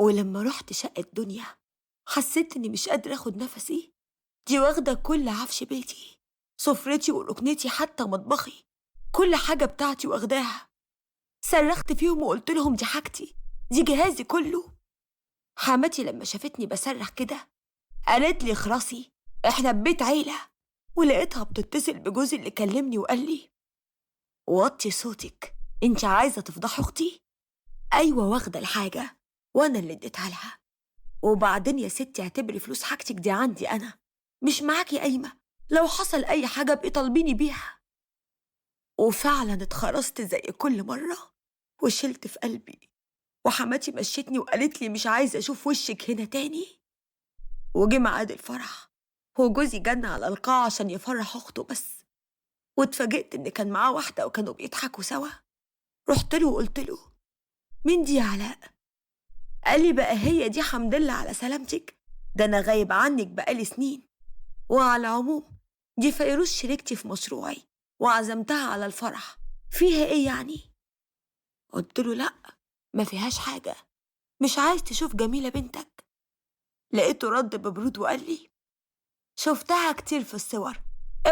ولما رحت شقة دنيا حسيت إني مش قادرة أخد نفسي. دي واخدة كل عفش بيتي، سفرتي وركنتي حتى مطبخي، كل حاجة بتاعتي واخداها. صرخت فيهم وقلت لهم دي حاجتي، دي جهازي كله. حماتي لما شافتني بصرخ كده قالت لي اخرسي، احنا ببيت عيلة. ولقيتها بتتصل بجوزي اللي كلمني وقال لي وطي صوتك، انت عايزة تفضحي اختي؟ ايوه واخدة الحاجة وانا اللي اديتها لها. وبعدين يا ستي اعتبري فلوس حاجتك دي عندي انا، مش معاكي قايمة، لو حصل اي حاجة ابقي طالبيني بيها. وفعلا اتخرست زي كل مرة وشلت في قلبي. وحماتي مشيتني وقالت لي مش عايزة اشوف وشك هنا تاني. وجه ميعاد الفرح وجوزي جن على القاعة عشان يفرح اخته بس. واتفاجئت ان كان معاه واحدة وكانوا بيضحكوا سوا. رحت له وقلت له مين دي يا علاء؟ قال لي بقى هي دي حمد لله على سلامتك، ده انا غايب عنك بقالي سنين. وعلى العموم دي فيروز شريكتي في مشروعي وعزمتها على الفرح، فيها ايه يعني؟ قلت له لا، ما فيهاش حاجة، مش عايز تشوف جميلة بنتك؟ لقيته رد ببرود وقال لي شفتها كتير في الصور،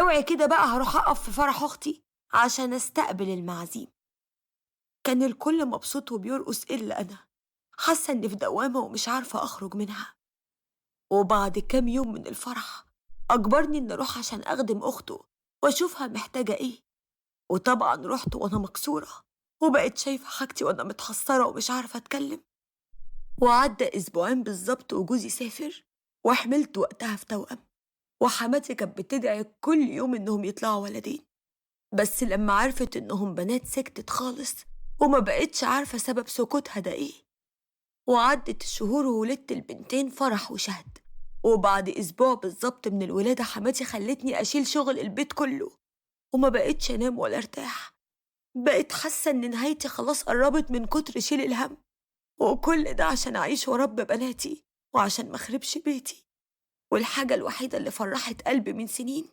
اوعي كده بقى هروح اقف في فرح اختي عشان استقبل المعازيم. كان الكل مبسوط وبيرقص الا انا، حاسه اني في دوامه ومش عارفه اخرج منها. وبعد كام يوم من الفرح اجبرني اني اروح عشان اخدم اخته واشوفها محتاجه ايه. وطبعا رحت وانا مكسوره، وبقيت شايفه حاجتي وانا متحسره ومش عارفه اتكلم. وعدى اسبوعين بالظبط وجوزي سافر، وحملت وقتها في توأم. وحماتي كانت بتدعي كل يوم إنهم يطلعوا ولدين، بس لما عرفت إنهم بنات سكتت خالص وما بقتش عارفة سبب سكوتها ده إيه. وعدت الشهور وولدت البنتين فرح وشهد. وبعد أسبوع بالظبط من الولادة حماتي خلتني أشيل شغل البيت كله، وما بقتش أنام ولا أرتاح. بقيت حاسة إن نهايتي خلاص قربت من كتر شيل الهم. وكل ده عشان أعيش ورب بناتي وعشان مخربش بيتي. والحاجة الوحيدة اللي فرحت قلبي من سنين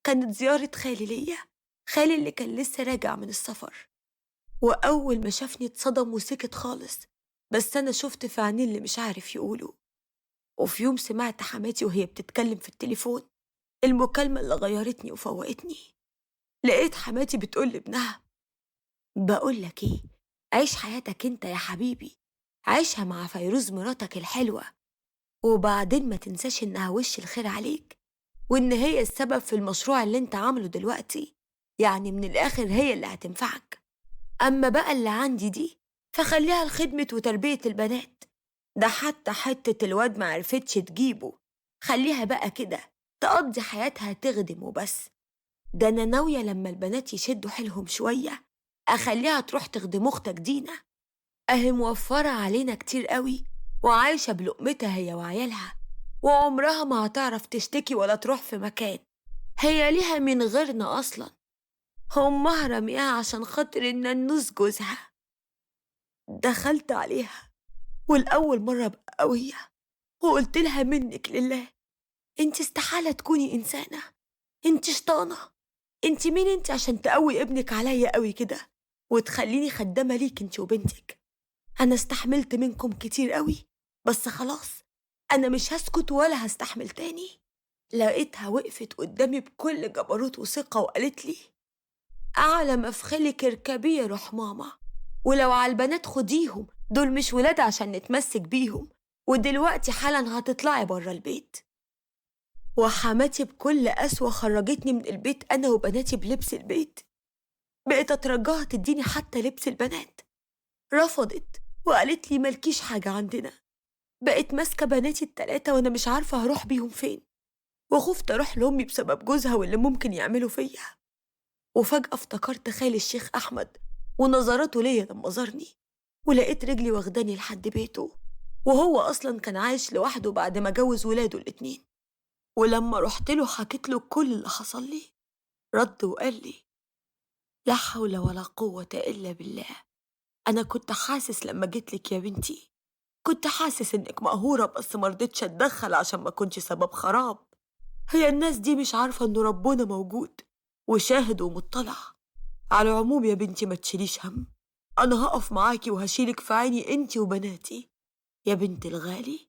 كانت زيارة خالي ليا، خالي اللي كان لسه راجع من السفر. وأول ما شافني اتصدم وسكت خالص، بس أنا شفت في عينيه اللي مش عارف يقوله. وفي يوم سمعت حماتي وهي بتتكلم في التليفون، المكالمة اللي غيرتني وفوقتني. لقيت حماتي بتقول لابنها بقول لك ايه، عيش حياتك انت يا حبيبي، عيشها مع فيروز مراتك الحلوة. وبعدين ما تنساش انها وش الخير عليك، وإن هي السبب في المشروع اللي انت عامله دلوقتي، يعني من الآخر هي اللي هتنفعك. أما بقى اللي عندي دي فخليها لخدمة وتربية البنات، ده حتى حتة الواد ما عرفتش تجيبه، خليها بقى كده تقضي حياتها تخدم وبس. ده أنا ناوية لما البنات يشدوا حيلهم شوية أخليها تروح تخدم أختك دينا، أهي موفرة علينا كتير قوي وعايشة بلقمتها هي وعيالها، وعمرها ما هتعرف تشتكي ولا تروح في مكان، هي ليها من غيرنا أصلا. أمها رميها عشان خاطر النانوس جوزها. دخلت عليها والأول مرة أبقى قوية وقلت لها منك لله، انت استحالة تكوني إنسانة، انت شطانة، انت مين انت عشان تقوي ابنك عليا قوي كده وتخليني خدامة ليك انت وبنتك؟ أنا استحملت منكم كتير قوي، بس خلاص أنا مش هسكت ولا هستحمل تاني. لقيتها وقفت قدامي بكل جبروت وثقة وقالت لي أعلى مفخلك اركبي يا روح ماما، ولو على البنات خديهم، دول مش ولاد عشان نتمسك بيهم، ودلوقتي حالا هتطلعي برا البيت. وحماتي بكل قسوة خرجتني من البيت أنا وبناتي بلبس البيت. بقيت أترجاها تديني حتى لبس البنات، رفضت وقالت لي ملكيش حاجة عندنا. بقيت ماسكة بناتي التلاتة وأنا مش عارفة هروح بيهم فين، وخفت أروح لأمي بسبب جوزها واللي ممكن يعمله فيا. وفجأة افتكرت خالي الشيخ أحمد ونظراته ليا لما زارني، ولقيت رجلي واخداني لحد بيته، وهو أصلا كان عايش لوحده بعد ما جوز ولاده الاتنين. ولما رحت له حكيت له كل اللي حصل لي، رد وقال لي لا حول ولا قوة إلا بالله، أنا كنت حاسس لما جيتلك يا بنتي، كنت حاسس إنك مقهورة بس مرضتش أتدخل عشان ما كنتش سبب خراب. هي الناس دي مش عارفة إن ربنا موجود وشاهد ومطلع. على العموم يا بنتي ما تشيليش هم، أنا هقف معاكي وهشيلك في عيني أنتي وبناتي. يا بنت الغالي،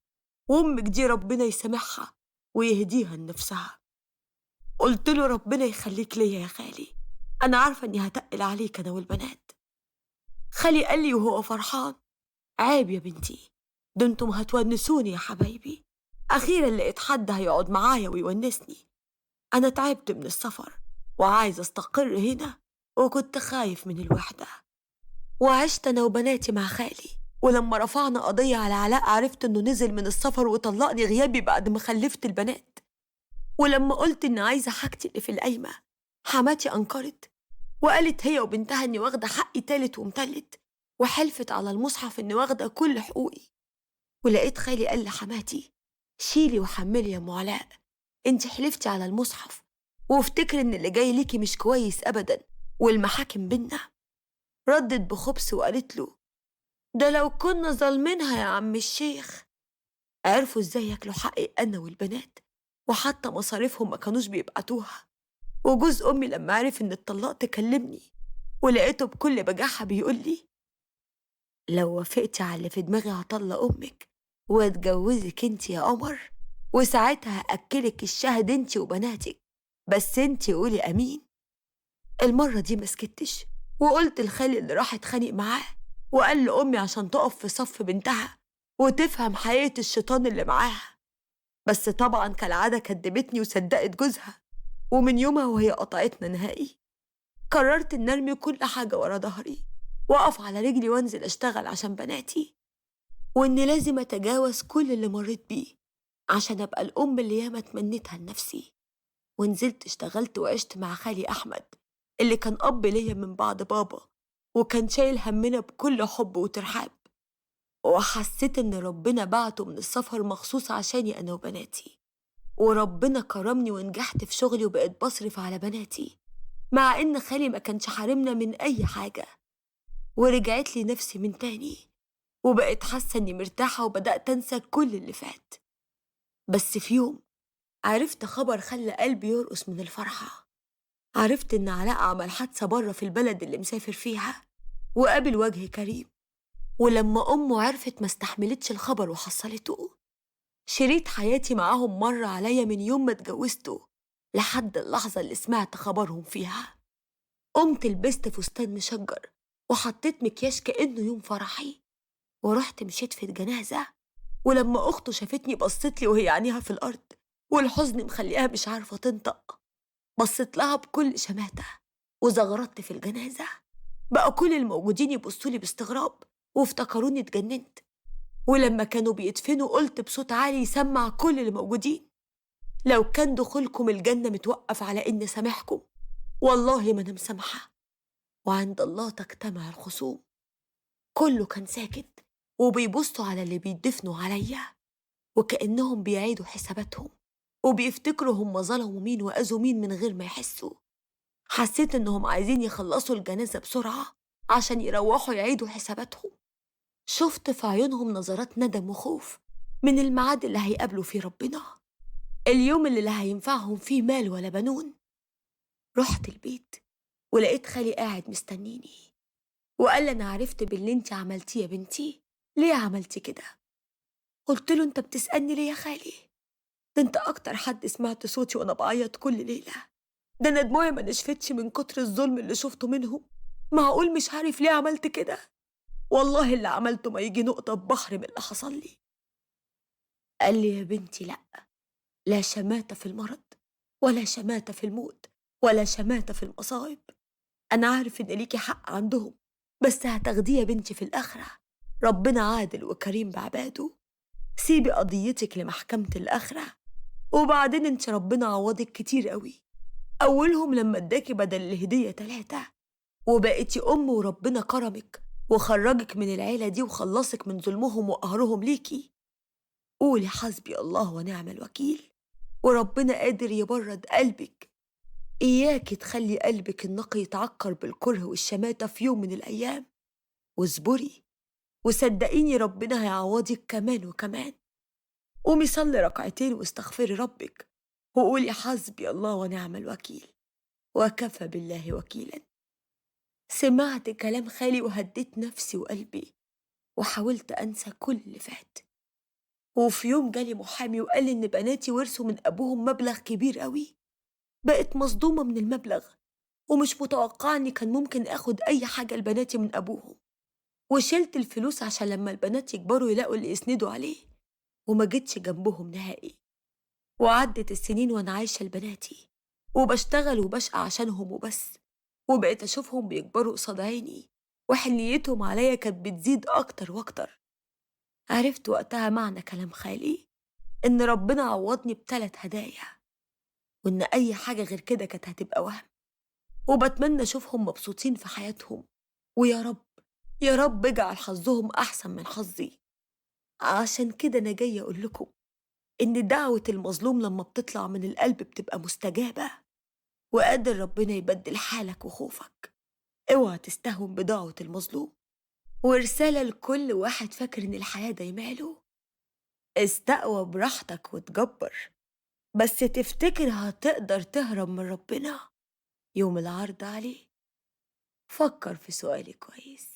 وأمك دي ربنا يسامحها ويهديها لنفسها. قلت له ربنا يخليك ليا يا خالي، أنا عارفة إني هتقل عليك أنا والبنات. خالي قال لي وهو فرحان: عيب يا بنتي، ده انتم هتونسوني يا حبايبي. أخيرا لقيت حد هيقعد معايا ويونسني. أنا تعبت من السفر وعايزة أستقر هنا، وكنت خايف من الوحدة. وعشت أنا وبناتي مع خالي، ولما رفعنا قضية على علاء عرفت إنه نزل من السفر وطلقني غيابي بعد ما خلفت البنات. ولما قلت إني عايزة حاجتي اللي في القايمة، حماتي أنكرت وقالت هي وبنتها إني واخدة حقي تالت ومتلت، وحلفت على المصحف إني واخدة كل حقوقي. ولقيت خالي قال لحماتي: شيلي وحملي يا أم علاء، انت حلفتي على المصحف، وافتكري إن اللي جاي ليكي مش كويس أبدا، والمحاكم بينا. ردت بخبث وقالت له: ده لو كنا ظالمينها يا عم الشيخ. عرفوا ازاي ياكلوا حقي أنا والبنات، وحتى مصاريفهم ما كانوش بيبعتوها. وجوز أمي لما عرف إن اتطلقت كلمني، ولقيته بكل بجاحة بيقول لي: لو وافقتي على اللي في دماغي هطلق أمك واتجوزك انت يا قمر، وساعتها هأكلك الشهد انت وبناتك، بس انت قولي أمين. المرة دي ما سكتش، وقلت لخالي اللي راح اتخانق معاه، وقال لأمي عشان تقف في صف بنتها وتفهم حقيقة الشيطان اللي معاها. بس طبعا كالعادة كدبتني وصدقت جوزها، ومن يومها وهي قطعتنا نهائي. قررت إن أرمي كل حاجة ورا ظهري، وأقف على رجلي وأنزل أشتغل عشان بناتي، وإني لازم أتجاوز كل اللي مريت بيه عشان أبقى الأم اللي ياما تمنيتها لنفسي. ونزلت اشتغلت وعشت مع خالي أحمد اللي كان أب ليا من بعد بابا، وكان شايل همنا بكل حب وترحاب. وحسيت إن ربنا بعته من السفر مخصوص عشاني أنا وبناتي. وربنا كرمني ونجحت في شغلي وبقيت بصرف على بناتي، مع إن خالي ما كانش حارمنا من أي حاجة. ورجعت لي نفسي من تاني، وبقيت حاسة إني مرتاحة وبدأت أنسى كل اللي فات. بس في يوم عرفت خبر خلى قلبي يرقص من الفرحة. عرفت إن علاء عمل حادثة بره في البلد اللي مسافر فيها، وقابل وجه كريم. ولما أمه عرفت ما استحملتش الخبر وحصلته. شريط حياتي معاهم مر عليا من يوم ما اتجوزته لحد اللحظة اللي سمعت خبرهم فيها. قمت لبست فستان مشجر وحطيت مكياج كأنه يوم فرحي، ورحت مشيت في الجنازة. ولما أخته شافتني بصت لي وهي عينيها في الأرض، والحزن مخليها مش عارفة تنطق. بصيت لها بكل شماتة وزغرطت في الجنازة. بقى كل الموجودين يبصوا لي باستغراب وافتكروني اتجننت. ولما كانوا بيدفنوا قلت بصوت عالي يسمع كل الموجودين: لو كان دخولكم الجنة متوقف على إني سامحكم، والله ما أنا مسامحة، وعند الله تجتمع الخصوم. كله كان ساكت وبيبصوا على اللي بيدفنوا عليا، وكأنهم بيعيدوا حساباتهم وبيفتكروا هم ظلموا مين وأذوا مين من غير ما يحسوا. حسيت إنهم عايزين يخلصوا الجنازة بسرعة عشان يروحوا يعيدوا حساباتهم. شفت في عيونهم نظرات ندم وخوف من الميعاد اللي هيقابلوا فيه ربنا، اليوم اللي لا هينفعهم فيه مال ولا بنون. رحت البيت ولقيت خالي قاعد مستنيني، وقال لي: أنا عرفت باللي انت عملتيه يا بنتي، ليه عملتي كده؟ قلت له: انت بتسألني ليه يا خالي؟ ده انت أكتر حد سمعت صوتي وأنا بعيط كل ليلة. ده أنا دموعي ما نشفتش من كتر الظلم اللي شفته منهم. معقول مش عارف ليه عملت كده؟ والله اللي عملته ما يجي نقطة ببحر من اللي حصل لي. قال لي: يا بنتي لأ، لا شماتة في المرض، ولا شماتة في الموت، ولا شماتة في المصائب. أنا عارف إن ليكي حق عندهم، بس هتاخديه يا بنتي في الآخرة. ربنا عادل وكريم بعباده. سيبي قضيتك لمحكمة الآخرة، وبعدين انت ربنا عوضك كتير قوي. أولهم لما اداكي بدل الهدية 3، وبقيتي أم وربنا كرمك وخرجك من العيلة دي وخلصك من ظلمهم وقهرهم ليكي. قولي حسبي الله ونعم الوكيل، وربنا قادر يبرد قلبك. إياكي تخلي قلبك النقي يتعكر بالكره والشماتة في يوم من الأيام. واصبري، وصدقيني ربنا هيعوضك كمان وكمان. قومي صلي ركعتين واستغفري ربك، وقولي حسبي الله ونعم الوكيل، وكفى بالله وكيلا. سمعت كلام خالي وهديت نفسي وقلبي، وحاولت أنسى كل اللي فات. وفي يوم جالي محامي وقال لي إن بناتي ورثوا من أبوهم مبلغ كبير قوي. بقت مصدومة من المبلغ، ومش متوقعة إني كان ممكن آخد أي حاجة لبناتي من أبوهم، وشلت الفلوس عشان لما البنات يكبروا يلاقوا اللي يسندوا عليه، وما جيتش جنبهم نهائي. وعدت السنين وأنا عايشة لبناتي، وبشتغل وبشقى عشانهم وبس، وبقيت أشوفهم بيكبروا قصاد عيني، وحنيتهم عليا كانت بتزيد أكتر وأكتر. عرفت وقتها معنى كلام خالي، إن ربنا عوضني بتلات هدايا، وإن أي حاجة غير كده كانت هتبقى وهم. وبتمنى أشوفهم مبسوطين في حياتهم، ويا رب، يا رب اجعل حظهم أحسن من حظي. عشان كده أنا جاية أقول لكم إن دعوة المظلوم لما بتطلع من القلب بتبقى مستجابة، وقادر ربنا يبدل حالك وخوفك. اوعى تستهون بدعوة المظلوم. ورسالة لكل واحد فاكر إن الحياة دايما له: استقوى براحتك وتجبر، بس تفتكر هتقدر تهرب من ربنا يوم العرض عليه. فكر في سؤالي كويس.